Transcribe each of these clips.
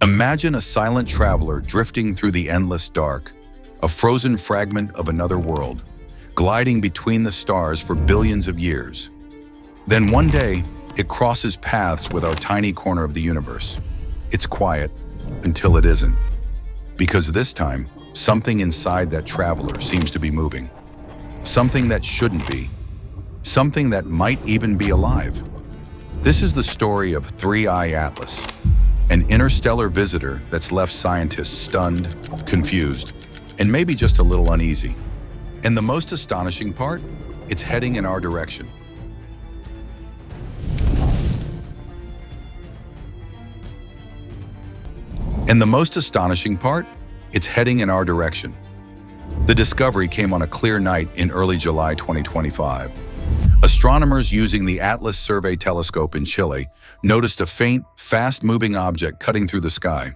Imagine a silent traveler drifting through the endless dark, a frozen fragment of another world, gliding between the stars for billions of years. Then one day, it crosses paths with our tiny corner of the universe. It's quiet until it isn't, because this time, something inside that traveler seems to be moving. Something that shouldn't be. Something that might even be alive. This is the story of 3I Atlas, an interstellar visitor that's left scientists stunned, confused, and maybe just a little uneasy. And the most astonishing part? It's heading in our direction. And the most astonishing part? It's heading in our direction. The discovery came on a clear night in early July 2025. Astronomers using the Atlas Survey Telescope in Chile noticed a faint, fast-moving object cutting through the sky.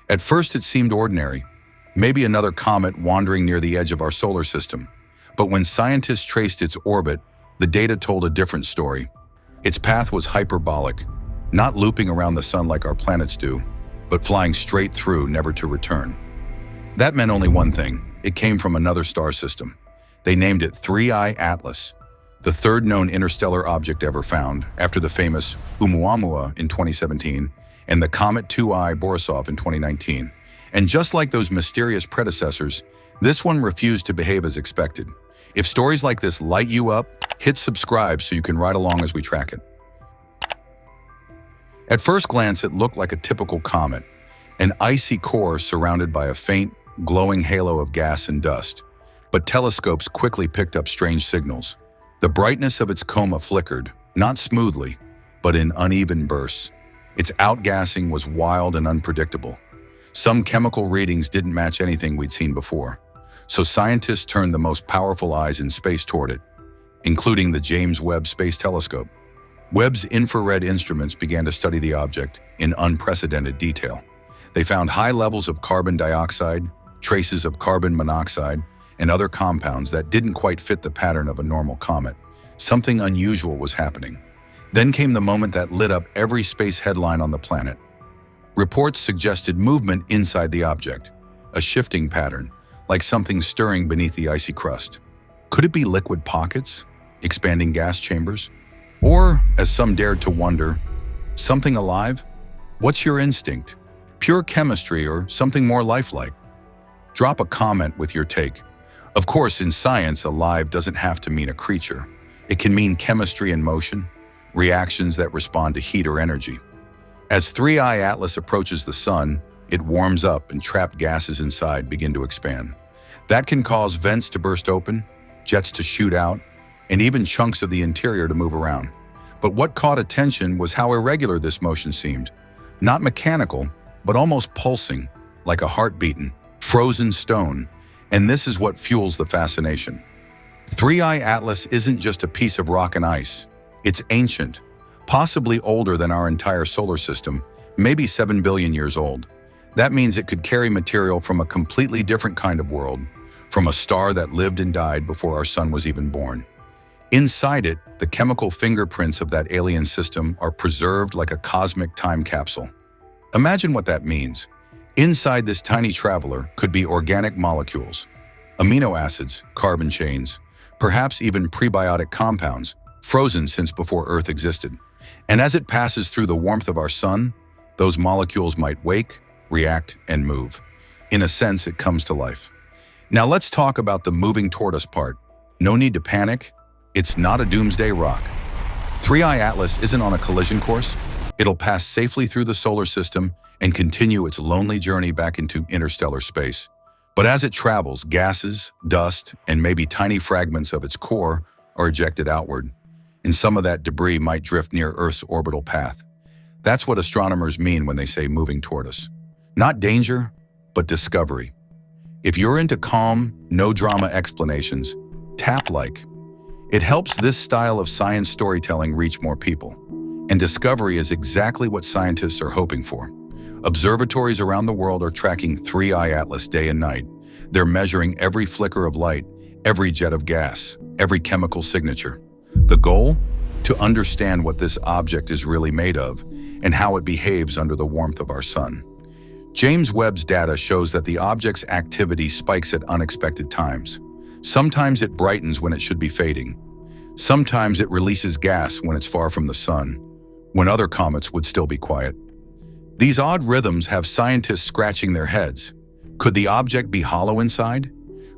At first it seemed ordinary, maybe another comet wandering near the edge of our solar system. But when scientists traced its orbit, the data told a different story. Its path was hyperbolic, not looping around the sun like our planets do, but flying straight through, never to return. That meant only one thing. It came from another star system. They named it 3I Atlas, the third known interstellar object ever found, after the famous Oumuamua in 2017 and the Comet 2I Borisov in 2019. And just like those mysterious predecessors, this one refused to behave as expected. If stories like this light you up, hit subscribe so you can ride along as we track it. At first glance, it looked like a typical comet, an icy core surrounded by a faint, glowing halo of gas and dust. But telescopes quickly picked up strange signals. The brightness of its coma flickered, not smoothly, but in uneven bursts. Its outgassing was wild and unpredictable. Some chemical readings didn't match anything we'd seen before. So scientists turned the most powerful eyes in space toward it, including the James Webb Space Telescope. Webb's infrared instruments began to study the object in unprecedented detail. They found high levels of carbon dioxide, traces of carbon monoxide, and other compounds that didn't quite fit the pattern of a normal comet. Something unusual was happening. Then came the moment that lit up every space headline on the planet. Reports suggested movement inside the object, a shifting pattern, like something stirring beneath the icy crust. Could it be liquid pockets, expanding gas chambers? Or, as some dared to wonder, something alive? What's your instinct? Pure chemistry or something more lifelike? Drop a comment with your take. Of course, in science, alive doesn't have to mean a creature. It can mean chemistry in motion, reactions that respond to heat or energy. As 3I Atlas approaches the sun, it warms up and trapped gases inside begin to expand. That can cause vents to burst open, jets to shoot out, and even chunks of the interior to move around. But what caught attention was how irregular this motion seemed. Not mechanical, but almost pulsing, like a heart-beaten, frozen stone. And this is what fuels the fascination. 3I Atlas isn't just a piece of rock and ice. It's ancient, possibly older than our entire solar system, maybe 7 billion years old. That means it could carry material from a completely different kind of world, from a star that lived and died before our sun was even born. Inside it, the chemical fingerprints of that alien system are preserved like a cosmic time capsule. Imagine what that means. Inside this tiny traveler could be organic molecules, amino acids, carbon chains, perhaps even prebiotic compounds, frozen since before Earth existed. And as it passes through the warmth of our sun, those molecules might wake, react, and move. In a sense, it comes to life. Now let's talk about the moving toward us part. No need to panic. It's not a doomsday rock. 3I Atlas isn't on a collision course. It'll pass safely through the solar system and continue its lonely journey back into interstellar space. But as it travels, gases, dust, and maybe tiny fragments of its core are ejected outward, and some of that debris might drift near Earth's orbital path. That's what astronomers mean when they say moving toward us. Not danger, but discovery. If you're into calm, no-drama explanations, tap like. It helps this style of science storytelling reach more people. And discovery is exactly what scientists are hoping for. Observatories around the world are tracking 3I Atlas day and night. They're measuring every flicker of light, every jet of gas, every chemical signature. The goal? To understand what this object is really made of and how it behaves under the warmth of our sun. James Webb's data shows that the object's activity spikes at unexpected times. Sometimes it brightens when it should be fading. Sometimes it releases gas when it's far from the sun, when other comets would still be quiet. These odd rhythms have scientists scratching their heads. Could the object be hollow inside?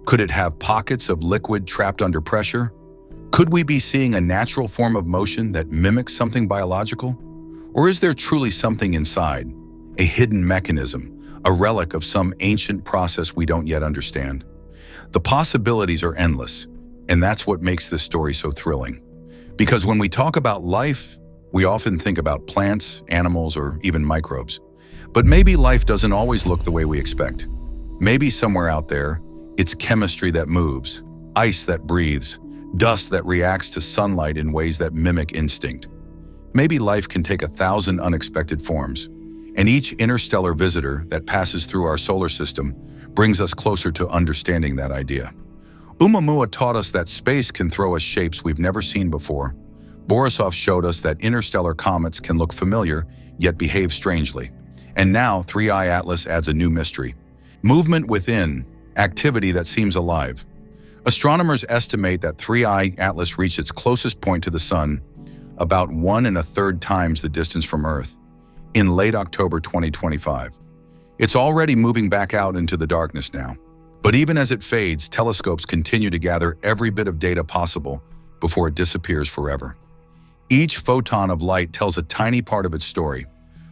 Could it have pockets of liquid trapped under pressure? Could we be seeing a natural form of motion that mimics something biological? Or is there truly something inside, a hidden mechanism, a relic of some ancient process we don't yet understand? The possibilities are endless, and that's what makes this story so thrilling. Because when we talk about life, we often think about plants, animals, or even microbes. But maybe life doesn't always look the way we expect. Maybe somewhere out there, it's chemistry that moves, ice that breathes, dust that reacts to sunlight in ways that mimic instinct. Maybe life can take 1,000 unexpected forms, and each interstellar visitor that passes through our solar system brings us closer to understanding that idea. Oumuamua taught us that space can throw us shapes we've never seen before. Borisov showed us that interstellar comets can look familiar, yet behave strangely. And now, 3I Atlas adds a new mystery. Movement within, activity that seems alive. Astronomers estimate that 3I Atlas reached its closest point to the Sun, about 1 1/3 times the distance from Earth, in late October 2025. It's already moving back out into the darkness now. But even as it fades, telescopes continue to gather every bit of data possible before it disappears forever. Each photon of light tells a tiny part of its story.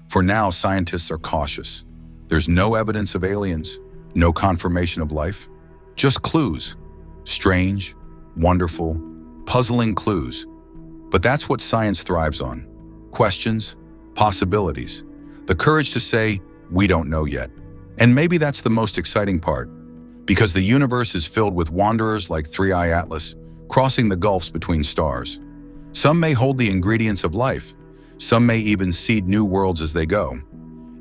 For now, scientists are cautious. There's no evidence of aliens, no confirmation of life, just clues. Strange, wonderful, puzzling clues. But that's what science thrives on. Questions, possibilities, the courage to say, we don't know yet. And maybe that's the most exciting part, because the universe is filled with wanderers like 3I Atlas, crossing the gulfs between stars. Some may hold the ingredients of life. Some may even seed new worlds as they go.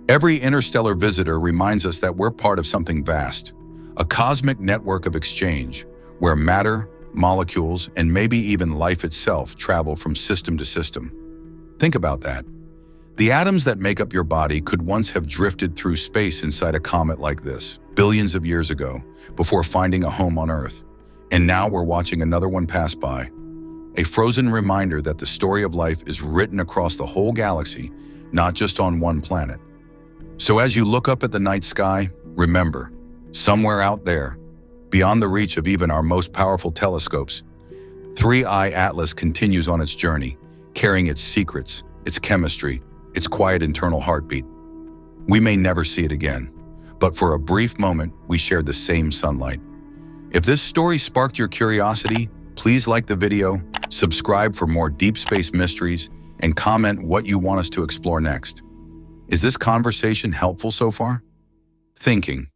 Every interstellar visitor reminds us that we're part of something vast, a cosmic network of exchange, where matter, molecules, and maybe even life itself travel from system to system. Think about that. The atoms that make up your body could once have drifted through space inside a comet like this, billions of years ago, before finding a home on Earth. And now we're watching another one pass by. A frozen reminder that the story of life is written across the whole galaxy, not just on one planet. So as you look up at the night sky, remember, somewhere out there, beyond the reach of even our most powerful telescopes, 3I Atlas continues on its journey, carrying its secrets, its chemistry, its quiet internal heartbeat. We may never see it again, but for a brief moment, we shared the same sunlight. If this story sparked your curiosity, please like the video, subscribe for more deep space mysteries, and comment what you want us to explore next. Is this conversation helpful so far? Thinking.